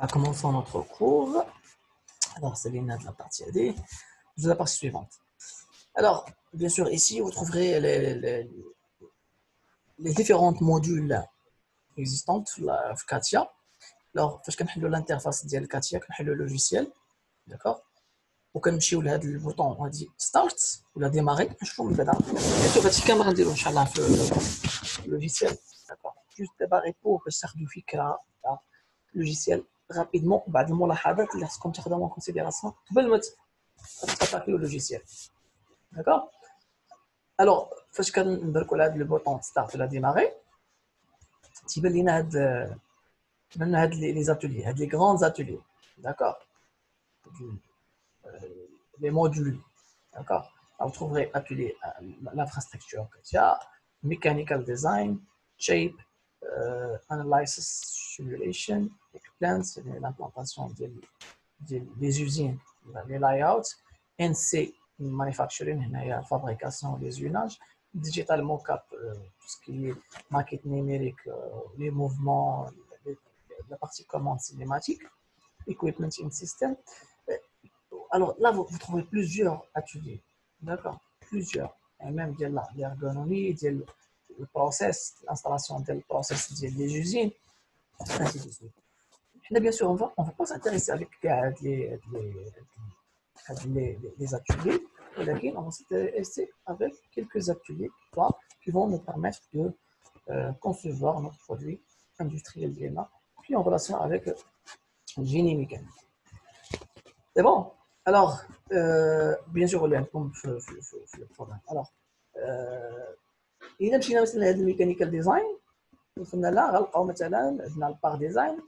Commençons notre cours. Alors, c'est l'INA de la partie AD, de la partie suivante. Alors, bien sûr, ici, vous trouverez les différents modules existants dans Katia. Alors, parce qu'on a l'interface de Katia, on a le logiciel, d'accord. وكنمشيو لهذا البوطون غادي ستارت ولا ديماري نشوفوا من بعد شوف هادشي كامل غنديرو ان شاء الله في اللوجيسيال داكوغ جوست دابا غير بور باش تاخذوا فكره تاع اللوجيسيال رابيدمون بعض الملاحظات اللي خصكم تاخذوهم en considération قبل ما تاتاكيو اللوجيسيال داكوغ الوغ فاش كنبركوا على هذا البوطون ستارت ولا ديماري تيبان لينا هاد لي زاتولي هاد لي غران زاتولي داكوغ les modules, d'accord. Vous trouverez atelier l'infrastructure, mechanical design, shape, analysis, simulation, plans, l'implantation des usines, les layouts, NC, manufacturing, la fabrication des usages, digital mockup, tout ce qui est maquette numérique, les mouvements, la partie commande cinématique, equipment in system. Alors là, vous trouvez plusieurs ateliers, d'accord, plusieurs, et même de l'ergonomie, le process, l'installation du process des usines, ainsi de suite. Là, bien sûr, on va pas s'intéresser avec les ateliers, mais on va s'intéresser avec quelques ateliers qui vont nous permettre de concevoir notre produit industriel DNA, puis en relation avec le génie mécanique. C'est bon? Alors, bien sûr, on tombe sur le programme. Alors, إذا مشينا مثلا لهذا الميكانيكال ديزاين وصلنا لا غنلقاو مثلا عندنا البار ديزاين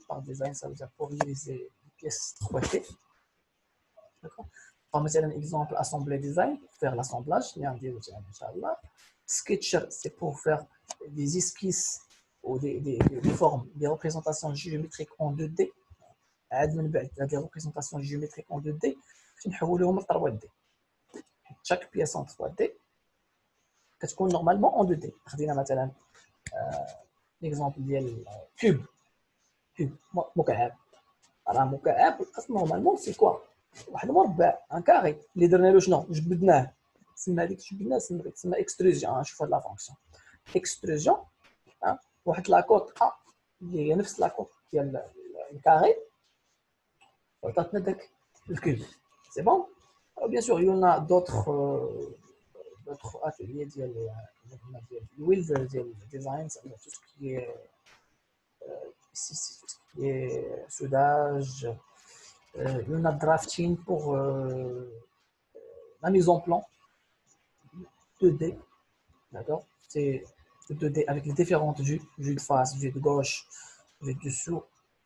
ça veut dire pour réaliser des pièces 3D. D'accord. مثلا exemple assembler design pour faire l'assemblage اللي غنديرو ان شاء الله. Sketcher c'est pour faire des esquisses ou des formes, des représentations géométriques en 2D. عاد من بعد هاد les représentations géométriques en 2D نحولوهم ل 3D. chaque pièce en 3D كتكون normalement en 2D. خدينا مثلا l'exemple ديال كوب مكعب. راه مكعب اصلا normalement c'est quoi واحد مربع ان كاري اللي درنا له شنو جبدناه تسمى هذيك جبدناه تسمى اكستروزيون. شوف هاد لا فونكسيون اكستروزيون واحد لاكوط اللي هي نفس لاكوط ديال الكاري وعطاتنا داك الكوب. C'est bon. Bien sûr, il y en a d'autres ateliers de wheel design, tout ce qui est tout ce qui est soudage. Il y en a drafting pour la mise en plan 2D, d'accord. C'est 2D avec les différentes vues, vue de face, vue de gauche, vue de dessous,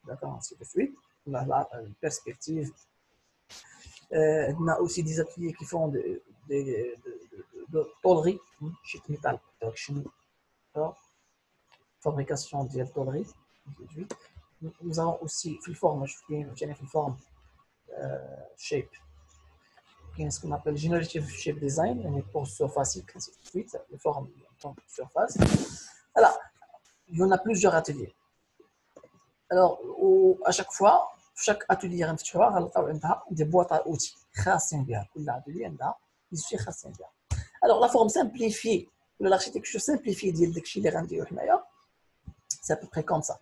d'accord, ainsi de suite. La perspective. On a aussi des ateliers qui font de tôlerie, sheet metal production, fabrication de tôlerie. Nous avons aussi une forme shape, ce qu'on appelle generative shape design, pour surface, ainsi de suite, les formes de surface. Alors, il y en a plusieurs ateliers. Alors, à chaque fois, chaque atelier غنفتحوها عندها des boîtes à outils خاصين بها. كل atelier عندها des outils خاصين بها. Alors la forme simplifiée ou l'architecture simplifiée ديال داكشي اللي غنديرو حنايا c'est à peu près comme ça.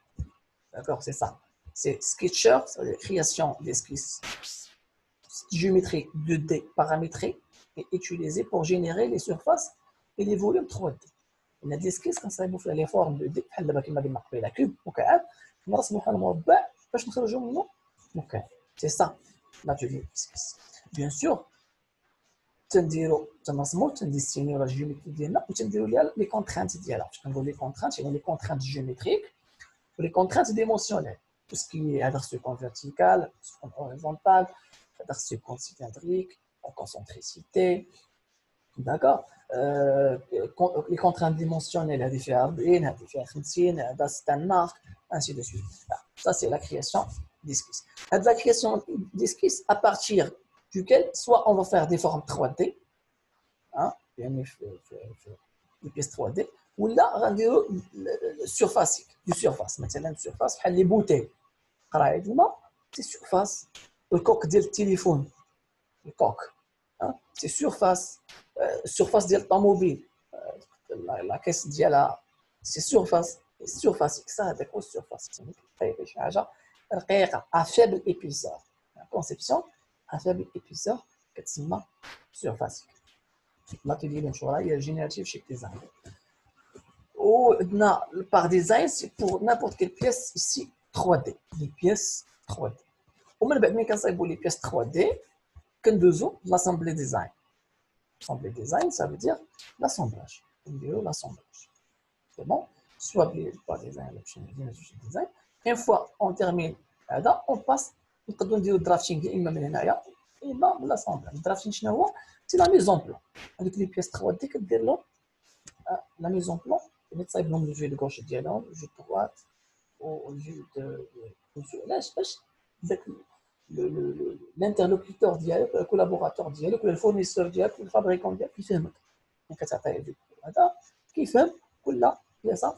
D'accord, c'est ça. C'est Sketcher, c'est la création d'esquisses géométriques 2D paramétrées et utilisées pour générer les surfaces et les volumes 3D. On a des esquisses كنصايبوا فيها les formes 2D بحال دابا كما قلنا قبيله كوب مكعب نرسموا بحال مربع باش نخرجوا منه مكعب. C'est ça l'atelier d'esquisse. Bien sûr تنرسموا تنديسينيو لا جيومتري ديالنا وتنديروا ليها لي كونترانت ديالها. باش كنقول لي كونترانت يعني لي كونترانت جيومتريك ولي كونترانت ديمونسيونيل. tout ce qui est adresse compte vertical, compte horizontal, adresse compte cylindrique, en concentricité. D'accord. Les contraintes dimensionnelles, il y a des fers, des fers khmsine, des standards, ainsi de suite. Ça, c'est la création d'esquisses. La création d'esquisses à partir duquel, soit on va faire des formes 3D, hein, des pièces 3D, ou là, on va dire surface, du surface. Maintenant, surface, les bouteilles. قرايه الماء c'est surface. Le coq ديال التليفون le coq hein, c'est surface surface ديال الطوموبيل la caisse ديالها c'est surface ça هذاك هو surface طيب شي حاجه رقيقه à faible épaisseur la conception à faible épaisseur كتسمى surface l'atelier d'Anchoura il y a générative chez design ou par design c'est pour n'importe quelle pièce ici 3D des pièces 3D ومن بعد ملي كنصايبوا les pièces 3D كندوزو l'assemblée design. Assemblée design, ça veut dire l'assemblage. L'assemblage. C'est bon? Soit par design, design. Une fois on termine, on passe, on dit au drafting, et l'assemblage. Le drafting, c'est la mise en plan. Avec les pièces 3D, la mise en plan, on met ça le vue de gauche, le vue de droite, ou le vue de l'interlocuteur ديالك le collaborateur ديالك le fournisseur ديالك le fabricant ديالك كيفهمك ملي كتعطيه الفيديو هذا كيفهم كل بياسه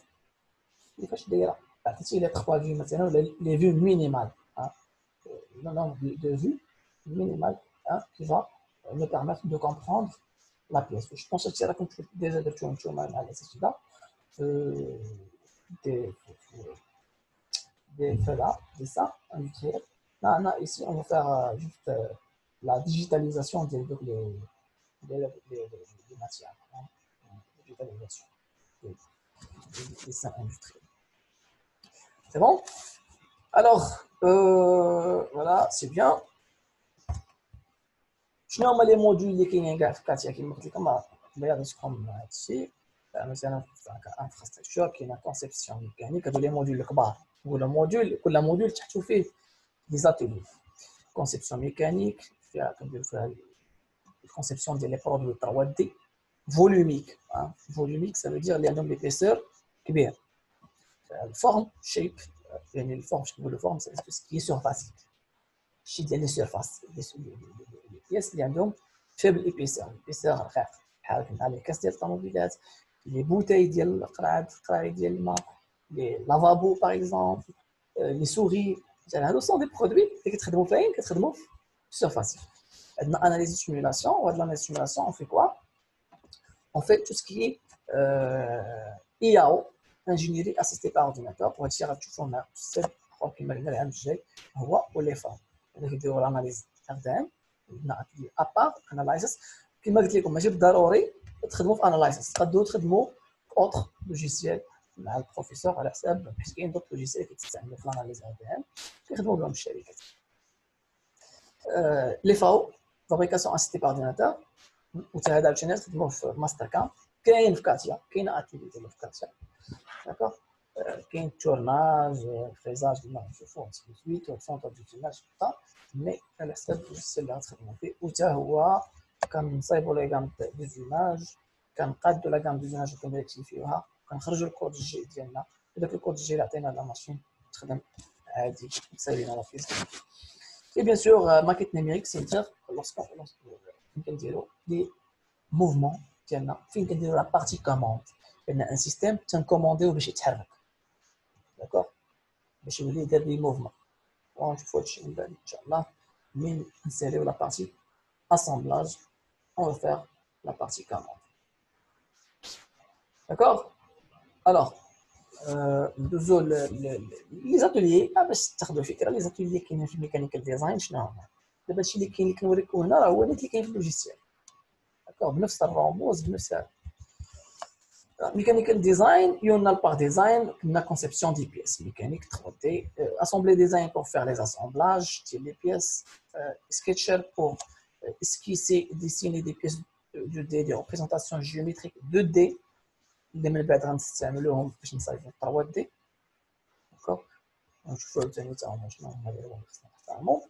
كيفاش دايره عطيتيه لي 3 فيو مثلا ولا لي فيو مينيمال le nombre de vues minimal qui va me permettre de comprendre la pièce. Je pense que c'est là qu'on peut déjà de tout mal à là des là de ça industriel. Là, ici, on va faire juste la digitalisation des matières. Digitalisation des dessins industriels. C'est bon? Alors, voilà, c'est bien. Je n'ai pas les modules qui sont ici. مثلا infrastructure qui est la conception mécanique de les modules كبار ولا موديول كل موديول تحتو فيه des ateliers conception mécanique فيها كنديروا فيها conception ديال les produits 3D volumique volumique ça veut dire اللي عندهم l'épaisseur كبير الفورم shape يعني الفورم شنو هو الفورم c'est ce qui est surface شي ديال لي سيرفاس لي بياس اللي عندهم faible épaisseur رقيق بحال كنا لي كاس ديال الطوموبيلات les bouteilles ديال القراعي ديال الماء les lavabos par exemple les souris هادو sont des produits اللي كتخدموا فين كتخدموا في surface عندنا analyse de simulation ou de l'analyse de simulation on fait quoi on fait tout ce qui est IAO ingénierie assistée par ordinateur pour essayer de تشوفوا معنا السير كما قلنا العام الجاي هو وليفا اللي كيديروا الاناليز RDM عندنا اتلي ابار اناليسيس كما قلت لكم ماشي بالضروري تخدموا في اناليسيس تقدروا تخدموا في اوتر لوجيسيال مع البروفيسور على حساب حيت كاين دوك لوجيسيال كيتستعملوا في الاناليز RDM كيخدموا بهم الشركات لي فاو فابريكاسيون اسيستي بار اورديناتور وتا هذا عاوتاني تخدموا في ماستر كامب كاين في كاتيا كاين اتيلي ديالو في كاتيا داكوغ كاين تورناج فريزاج ديما نشوفوه سويت وسونتر دو تورناج مي على حساب السيل اللي غتخدموا فيه وتا هو كنصايبوا لي غام دي زيماج كنقادوا لا غام دي زيماج وكنريكتيفيوها كنخرجوا الكود الجي ديالنا وداك الكود الجي اللي عطينا لا ماشين تخدم عادي مساويين على فيزيك et bien sûr maquette numérique c'est dire lorsqu'on كنديروا دي موفمون ديالنا فين كنديروا لا بارتي كوموند لان ان سيستيم تنكومونديو باش يتحرك داكوغ باش يولي يدير لي موفمون ونشوفوا هادشي من بعد ان شاء الله من نساليو لا بارتي assemblage on va faire la partie commande d'accord alors ندوزو لي زاتوليي باش تاخذوا فكره لي زاتوليي كاينين في الميكانيكال ديزاين شنو هما دابا هادشي اللي كاين اللي كنوريكم هنا راه هو اللي كاين في اللوجيسيال داكوغ بنفس الرموز بنفس mécanical design, il y en a par design, la conception des pièces mécaniques 3D, assembler design pour faire les assemblages, les pièces, sketcher pour esquisser, dessiner des pièces 2D, des représentations géométriques 2D, les mêmes badrans تستعملوهم باش نصايبوا 3D, d'accord. نشوفوا ثاني حتى هما شنو هما اللي خصنا نستعملوا.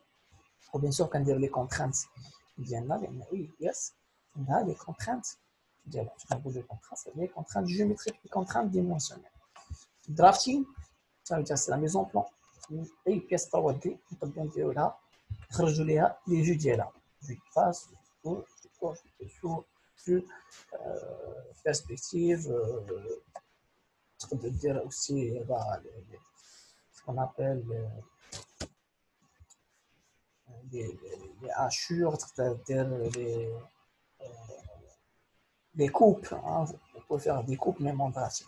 وبيان سور كنديروا لي كونترانت ديالنا لان اي بياس عندها لي كونترانت ديالها كنقولوا لي كونترانت جيوميتريك لي كونترانت ديمونسيونيل. drafting ça veut dire c'est la mise en plan اي بياس 3D نقدروا نديروا لها نخرجوا ليها لي فيو ديالها فيو فاس و فيو perspective تقدر دير aussi ce qu'on appelle les hachures, des coupes, hein, on peut faire des coupes même en pratique.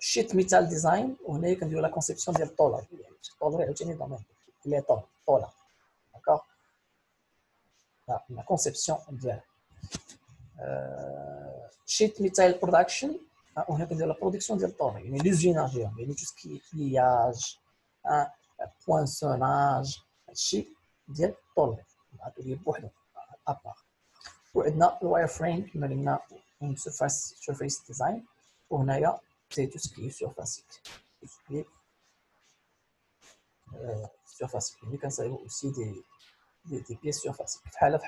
Sheet metal design, on est quand la conception de l'tola. Les tola, d'accord? La conception de sheet metal production, on est quand la production de l'tola. Il y a l'usinage, il y a tout ce qui est pliage, poinçonnage, sheet de l'tola. Atelier بوحده à part. وعندنا الواير كما قلنا une surface design وهنايا c'est tout ce qui est surfacique. Tout ce qui est surfacique. Mais كنصايبوا aussi des pièces surfaciques. بحال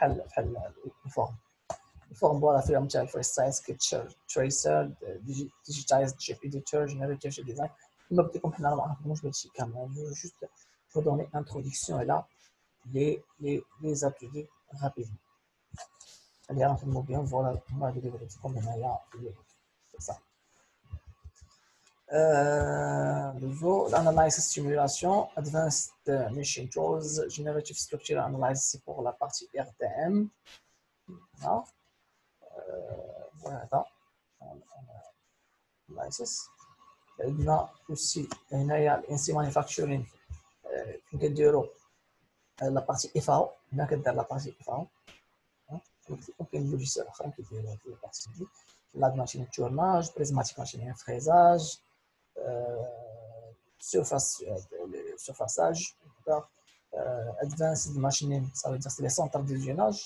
الفورم. الفورم فوالا فيها مثلا الفريستايل سكتشر تريسر ديجيتايزد شيب اديتور جينيريتيف شيب ديزاين كما قلت لكم حنا ما عرفناش بهادشي كامل جوست pour donner introduction et là les ateliers rapidement. اللي غنخدموا بهم فوالا هما اللي درت لكم هنايا c'est ça. L'analysis simulation, advanced machine tools, generative structure analysis, c'est pour la partie RTM. Voilà. Analysis. On a aussi NC manufacturing, la partie FAO. On a la partie FAO. On peut logiciel qui est la partie la machine tournage, prismatique machine fraisage. Surfaçage, advanced machining, ça veut dire c'est les centres d'usinage,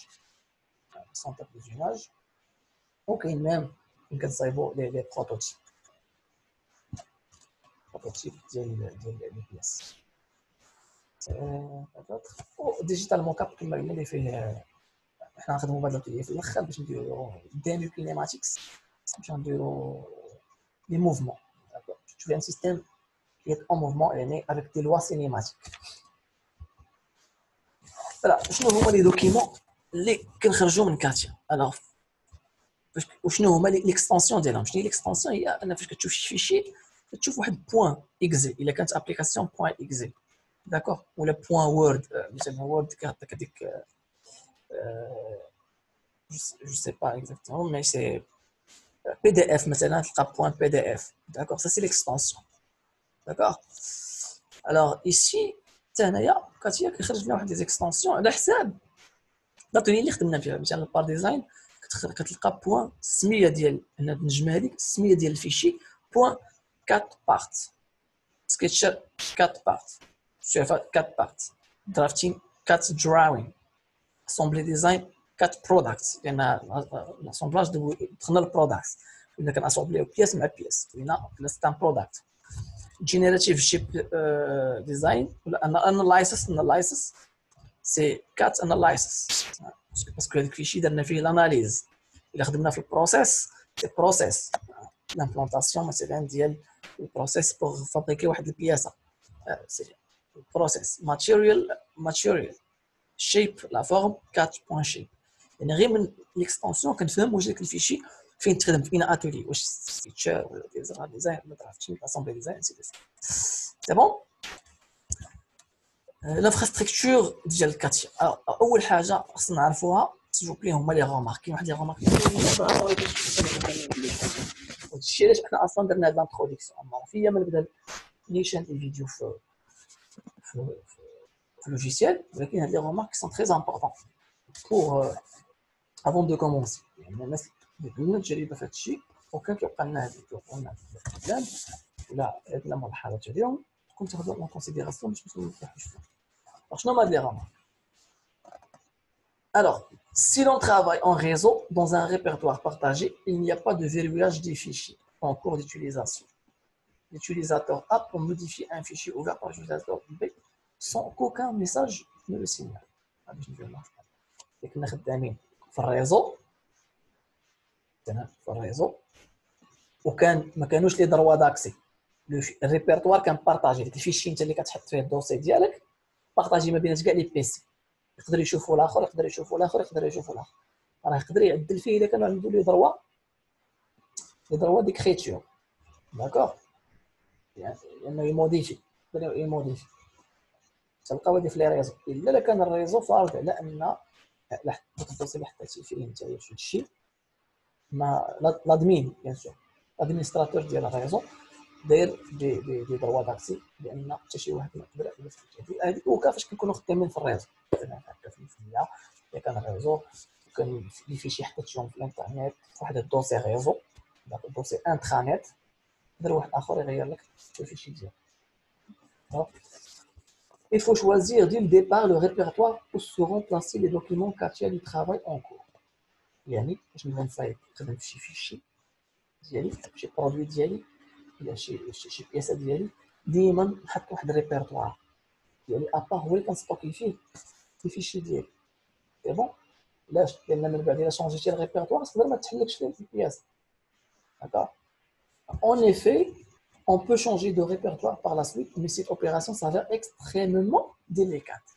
ok, même les prototypes des pièces. Digital mockup كما قلنا اللي فيه حنا نخدموا بهذا الطريقه في الاخر باش نديروا ديمو كينيماتيكس باش نديروا لي موفمون. Tu veux un système qui est en mouvement et né avec des lois cinématiques. Voilà, شنو هما les documents اللي كنخرجوا من كاتيا. Alors وشنو هما l'extension ديالهم؟ شنو هي l'extension؟ هي انا فاش كتشوف شي فيشي كتشوف واحد بوين اكزي الا كانت ابليكاسيون بوين اكزي داكور ولا بوين وورد مثلا وورد كيعطيك هذيك je sais pas exactement mais c'est PDF مثلا تلقى point PDF d'accord ça c'est l'extension d'accord alors ici هنايا كاتيا كيخرج لنا واحد لي زيكستنسيون على حساب الطوني اللي خدمنا فيها مثلا البار ديزاين كتلقى بوين السميه ديال هنا النجمه هذيك السميه ديال الفيشي بوين 4 بارت سكتشر 4 بارت سيرفا 4 بارت درافتين 4 دراوين اسامبلي ديزاين 4 برودكتس لان لاسامبلاج دخلنا البرودكتس كنا كناسامبليو بياس مع بياس هنا سيت ان برودكت generative shape design ولا analysis c'est 4 analysis باسكو هذاك الشيء درنا فيه الاناليز الا خدمنا في البروسيس سي بروسيس لامبلانطاسيون مثلا ديال البروسيس بوغ فابريكي واحد البياسه سي بروسيس ماتيريال شيب لا فورم 4 بوين شيب يعني غير من ليكستنسيون كنفهم واش داك الفيشي فين تخدم فين اتولي واش فيتشر ولا ديزاين ما عرفتش اسامبلي ديزاين سي بون l'infrastructure ديال الكاتيا اول حاجه خصنا نعرفوها سيجو بلي هما لي غومارك كاين واحد لي غومارك هادشي علاش حنا اصلا درنا هاد لانتروداكسيون معرفيه ما نبدا نيشان الفيديو في اللوجيسيال ولكن هاد لي غومارك سون تري امبورطون بور avant de commencer يعني الناس اللي عندنا تجربه في هادشي وكان كيبقى لنا هاد البلان ولا هاد المرحله ديالهم تكون تاخذوا en considération باش ما نطيحوش فيها. Alors, je nomme les remarques. Alors, si l'on travaille en réseau dans un répertoire partagé, il n'y a pas de verrouillage des fichiers en cours d'utilisation. L'utilisateur A peut modifier un fichier ouvert par l'utilisateur B sans qu'aucun message ne le signale. Et que nous avons في الريزو وكان ما كانوش لي دروا داكسي الريبرتوار كان بارطاجي داك الفيشي انت اللي كتحط فيه الدوسي ديالك بارطاجي ما بين كاع لي بيسي يقدر يشوفوا الاخر يقدر يشوفوا الاخر راه يقدر يعدل فيه الا كانوا عنده لي دروا ديكريتور داكور يعني يموديفي تلقاو هذه في لي ريزو الا كان الريزو فارض على ان الدوسي اللي حطيتي فيه نتايا في الشيء ما لادمين بيان سور الادمينستراتور ديال الريزو داير دي دروا داكسي لان حتى شي واحد ما يقدر يدير هذيك وكا فاش كنكونوا خدامين في الريزو هكا في الفنيه الا كان الريزو كان لي فيشي حطيتهم في الانترنت في واحد الدوسي ريزو داك الدوسي انترانيت يقدر واحد اخر يغير لك الفيشي ديالك. Il faut choisir dès le départ le répertoire où seront placés les documents Katia du travail en cours. يعني باش نبغي نصايب نخدم في شي فيشي ديالي شي برودوي ديالي ولا شي بياسه ديالي ديما نحط واحد الريبرتوار ديالي ابار هو اللي كنستوكي فيه الفيشي ديالي سي بون علاش لان من بعد الا شونجيتي الريبرتوار تقدر ما تحلكش فيه البياسه d'accord en effet on peut changer de répertoire par la suite mais cette opération s'avère extrêmement délicate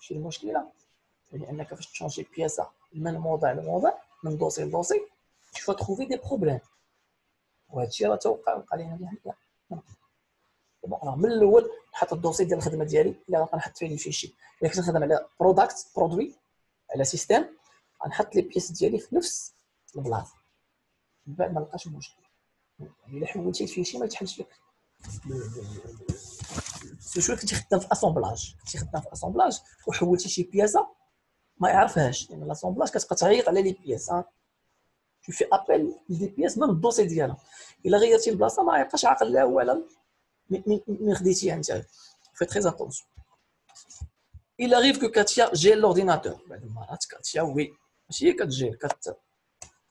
شي المشكله يعني انك فاش تشونجي بياسه من موضع لموضع من دوسي لدوسي tu vas trouver des problèmes وهذا الشيء راه توقع لينا حنا بون من الاول نحط الدوسي ديال الخدمه ديالي اللي غنبقى نحط فيه لي فيشي الا كنت نخدم على برودكت برودوي على سيستيم غنحط لي بيس ديالي في نفس البلاصه من بعد ما لقاش مشكل الا حولتي الفيشي ما يتحلش لك سو كنتي خدام في اسامبلاج وحولتي شي بياسه ما يعرفهاش لان لاسامبلاج كتبقى تعيط على لي بياس tu fais appel لي بياس من الدوسي ديالها الا غيرتي البلاصه ما يبقاش عاقل لا هو على من خديتيها انت fais très attention. Il arrive que Katia gèle l'ordinateur بعد المرات كاتيا وي ماشي هي كتجيل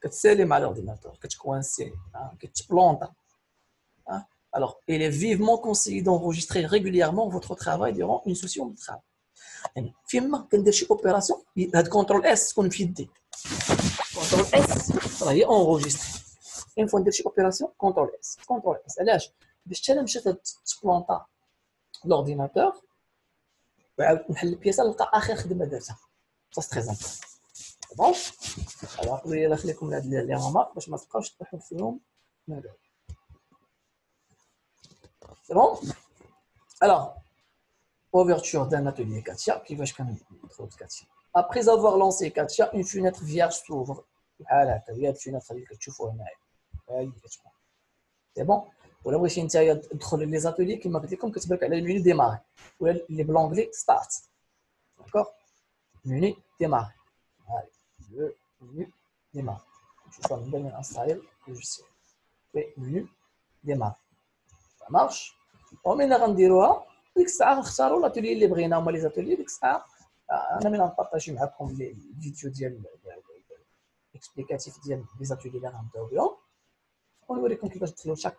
كتسالي مع l'ordinateur كتكوانسي كتبلونطا alors il est vivement conseillé d'enregistrer régulièrement votre travail durant une session de travail يعني فيما كندير شي اوبيراسيون هاد كونترول اس تكون في يدي كونترول اس راه هي اونغوجيستري اين فوا ندير شي اوبيراسيون كونترول اس علاش باش حتى انا مشيت تبلونطا لورديناتور وعاود نحل البياسه نلقى اخر خدمه درتها سا تري امبورطون بون alors الله يخليكم هاد لي رمارك باش ما تبقاوش تطيحوا فيهم من بعد سي بون alors ouverture d'un atelier Katia كيفاش كندخلوا Katia. Après avoir lancé Katia, une fenêtre vierge s'ouvre. بحال هكا هي الفينيتر اللي كتشوفوا هنايا هاي كتكون سي بون ولا بغيتي نتايا تدخل لي زاتولي كما قلت لكم كتبارك على الميني ديماري ولا اللي بلونغلي ستارت داكوغ الميني ديماري هاي لو ميني ديماري نشوفوا من بين انستايل لوجيسيال في ميني ديماري ça marche ومن غنديروها ديك الساعه نختاروا لاتولي اللي بغينا هما لي زاتولي ديك الساعه انا من غنبارطاجي معكم لي فيديو ديال اكسبليكاتيف ديال لي زاتولي اللي غنبداو بهم ونوريكم كيفاش تدخلوا شاك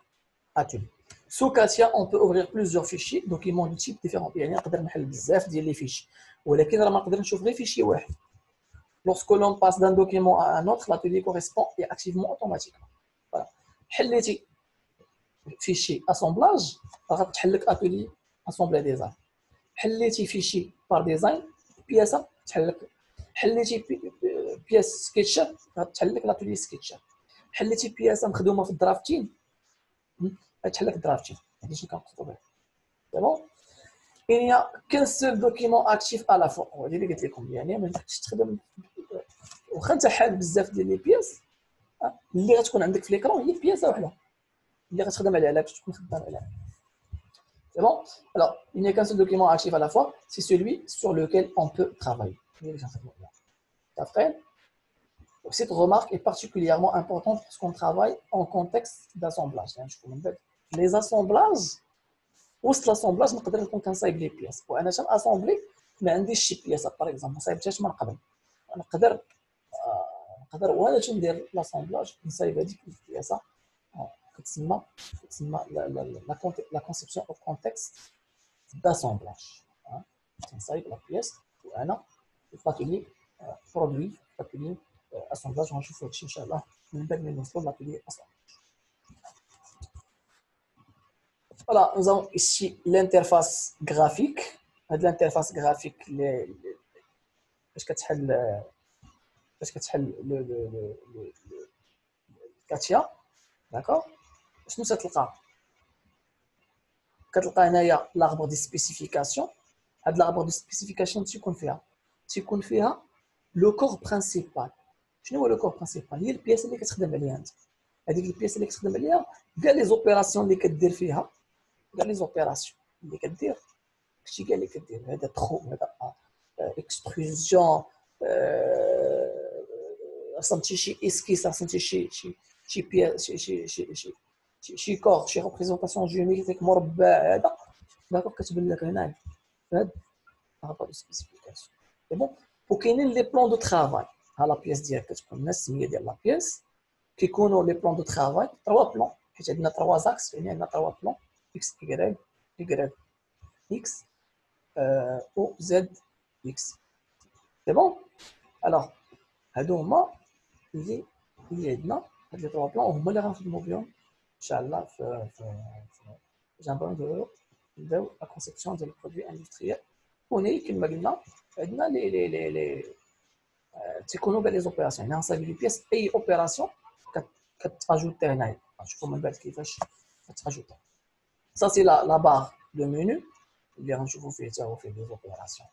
اتولي سو كاتيا اون بو اوفرير بليزيور فيشي دوكيمون دو تيب ديفيرون يعني نقدر نحل بزاف ديال لي فيشي ولكن راه ما نقدر نشوف غير فيشي واحد lorsque l'on passe d'un document à un autre l'atelier correspond et activement automatiquement voilà حليتي فيشي اسامبلاج غتحل لك اتولي اسامبلي ديزاين حليتي فيشي بار ديزاين بياسه تحل لك حليتي بياس سكيتشر غتحل لك لاتولي سكيتشر حليتي بياسه مخدومه في الدرافتين غتحل لك الدرافتين هادي شنو كنقصدوا به سي بون il y a qu'un seul document actif à la fois وهادي اللي قلت لكم يعني ما تقدرش تخدم واخا انت حال بزاف ديال لي بياس اللي غتكون عندك في ليكرون هي بياسه وحده اللي غتخدم عليها باش تكون خدام عليها. C'est bon? Alors, il n'y a qu'un seul document actif à la fois, c'est celui sur lequel on peut travailler. Après, cette remarque est particulièrement importante lorsqu'on travaille en contexte d'assemblage. Les assemblages, وسط l'assemblage نقدر نكون كنصايب لي بياس وانا تناسامبلي ما عنديش شي بياسه باغ اكزومبل ما صايبتهاش من قبل نقدر وانا تندير لاسامبلاج نصايب هذيك البياسه كتسمى لا كونسيبسيون او كونتكست داسامبلاج تنصايب لا بياس وانا في لاتولي برودوي لاتولي اسامبلاج غنشوفوا هادشي ان شاء الله من بعد ما نوصلوا لاتولي اسامبلاج. Voilà, nous avons ici l'interface graphique. L'interface graphique, باش كتحل le كاتيا داكور شنو كتلقى هنايا l'arbre des spécifications هاد لابار دو سبيسيفيكاسيون تيكون فيها لو كور برينسيبال. شنو هو لو كور برينسيبال؟ هي البياس اللي كتخدم عليها انت. هذيك البياس اللي كتخدم عليها كاع لي زوبيراسيون اللي كدير فيها، كاع لي زوبيراسيون اللي كدير، داكشي كاع اللي كدير، هذا تخو، هذا اكستروزيون، رسمتي شي اسكيس، رسمتي شي بياس، شي كور، شي ريبريزونطاسيون جيوميتريك مربع، هذا داكوغ كتبان لك هنايا في هاد لابار دو سبيسيفيكاسيون. سي بون. وكاينين لي بلون دو ترافاي. ها لا بياس ديالك كتكون الناس السميه ديال لا بياس، كيكونوا لي بلون دو ترافاي 3 بلون، حيت عندنا 3 زاكس، يعني عندنا 3 بلون اكس اي اكس او زد اكس. سي بون. الوغ هادو هما اللي عندنا، هاد لي 3 بلون هما اللي غنخدمو بهم ان شاء الله في جنبهم نبداو لا كونسيبسيون ديال البرودوي اندستريال. هنا كما قلنا عندنا لي تيكونوا كاع لي زوبيراسيون. هنا غنصايبوا لي بياس، اي اوبيراسيون كتاجوتي هنايا، غنشوفوا من بعد كيفاش كتاجوتي. سا سي لا باغ دو مينو اللي غنشوفوا فيه حتى هو فيه لي زوبيراسيون.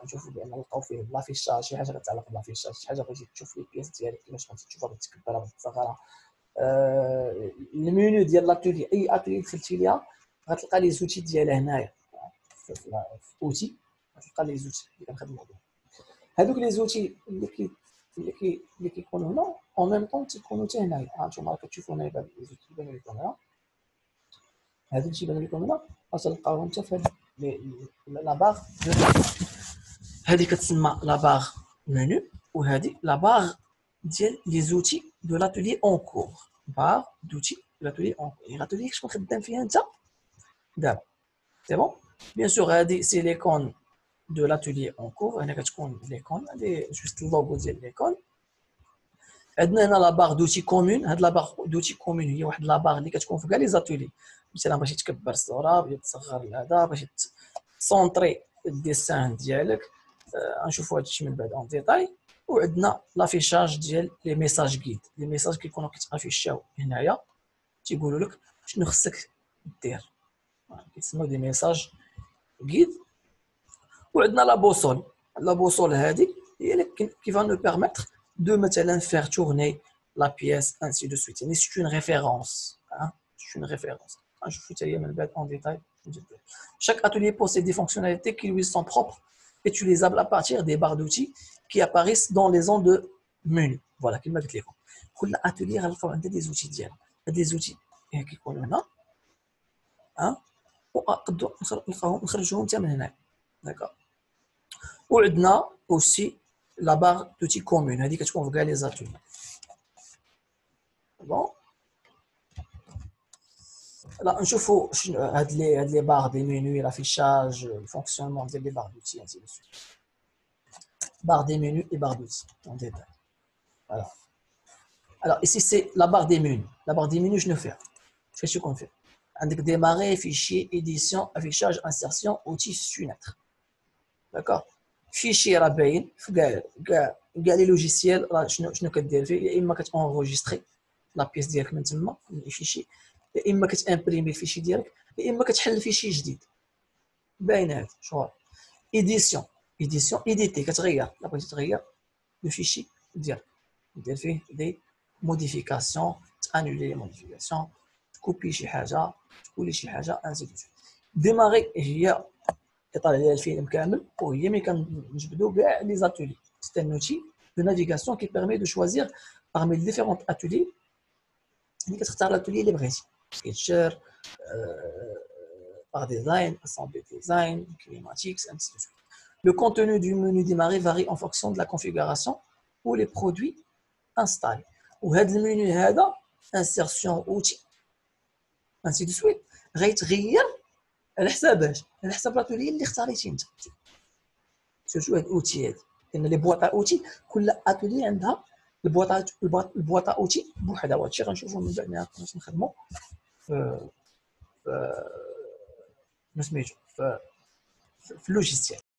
غنشوفوا بان نلقاو فيه لافيشاج، شي حاجه كتعلق بالافيشاج، شي حاجه بغيتي تشوف لي بياس ديالك كيفاش غادي تشوفها، بغيتي تكبرها، بغيتي تصغرها. المينو ديال لاتولي، اي اتولي دخلتي ليها غتلقى لي زوتي ديالها هنايا في اوتي، غتلقى لي زوتي اللي كنخدموا بهم. هذوك لي زوتي اللي كيكونوا هنا اون ميم طون تيكونوا حتى هنايا. هانتوما كتشوفوا هنايا بهاد لي زوتي اللي كيكونوا هنا، هادو اللي تيبانوا لكم هنا غتلقاوهم حتى في لا باغ. هذه كتسمى لا باغ منو، وهذه لا باغ ديال لي زوتي دو لاتولي اون كور. باغ دوتي دو لاتولي اون كور، يعني لاتولي شكون خدام فيها انت دابا. سي بون. بيان سور هذه سي ليكون دو لاتولي اون كور. هنا كتكون ليكون، هذه جوست اللوغو ديال ليكون. عندنا هنا لا باغ دوتي كومون. هاد لا باغ دوتي كومون هي واحد لا باغ اللي كتكون في كاع لي زاتولي. مثلا بغيتي تكبر الصوره، بغيتي تصغر هذا، بغيتي سونطري الديسان ديالك، غنشوفوا هادشي من بعد اون ديتاي. وعندنا لافيشاج ديال لي ميساج غيد. لي ميساج كيكونوا كيتافيشاو هنايا، تيقولوا لك شنو خصك دير، كيتسموا دي ميساج غيد. وعندنا لا بوسول. لا بوسول هذه هي اللي كيفا نو بيرميتر de مثلا faire tourner la pièce ainsi de suite. يعني c'est une référence. C'est une référence. Je vais vous mettre en détail. Chaque atelier possède des fonctionnalités qui lui sont propres, utilisables à partir des barres d'outils qui apparaissent dans les zones de menu. Voilà, كما قلت لكم كل atelier غنلقاو عنده des outils ديالو. هاد les outils كيكونوا هنا، ونقدروا نخرجوهم حتى من هنا. داكوغ. وعندنا اوسي لا باغ دوتي كومون، هذه كتكون في كاع لي زاتولي. بون لا نشوفوا شنو هاد لي باغ دي مينو، لافيشاج، الفونكسيونمون ديال لي باغ دوتي انسي دو سويت. باغ دي مينو اي باغ دوتي en détail. Voilà. Alors ici c'est la barre des menus. La barre des menus شنو فيها؟ فاش يكون فيها عندك démarrer, fichier, édition, affichage, insertion, outils, fenêtre. D'accord. فيشي راه باين في كاع لي لوجيسيال. راه شنو كدير فيه؟ يا اما كتونغوجيستري لا بيس ديالك من تما من الفيشي، يا اما كتامبريمي الفيشي ديالك، يا اما كتحل فيشي جديد. باين هذا شغل. ايديسيون ايديتي، كتغير، لا بغيتي تغير الفيشي ديالك، دير فيه دي موديفيكاسيون، تانولي لي موديفيكاسيون، تكوبي شي حاجه، تقولي شي حاجه انسي دو سويت. ديماغي هي كيطلع ليها الفيلم كامل، وهي ملي كنجبدو كاع لي زاتولي. سي ان اوتي دو نافيغاسيون كي بيرمي دو شوازير parmi les différents ateliers. اللي كتختار l'atelier اللي بغيتي، sketcher, par design, assemblée design, kinematics, ainsi de suite. Le contenu du menu démarrer varie en fonction de la configuration ou les produits installés. وهذا المنيو هذا insertion outil ainsi de suite غيتغير على حساباش، على حساب لاتولي اللي اختاريتي انت. سيرتو هاد الاوتي هادي، لان لي بواطا اوتي كل اتولي عندها البواطا اوتي بوحدها. وهادشي غنشوفوه من بعد ملي نخدموا في سميتو في اللوجيسيال.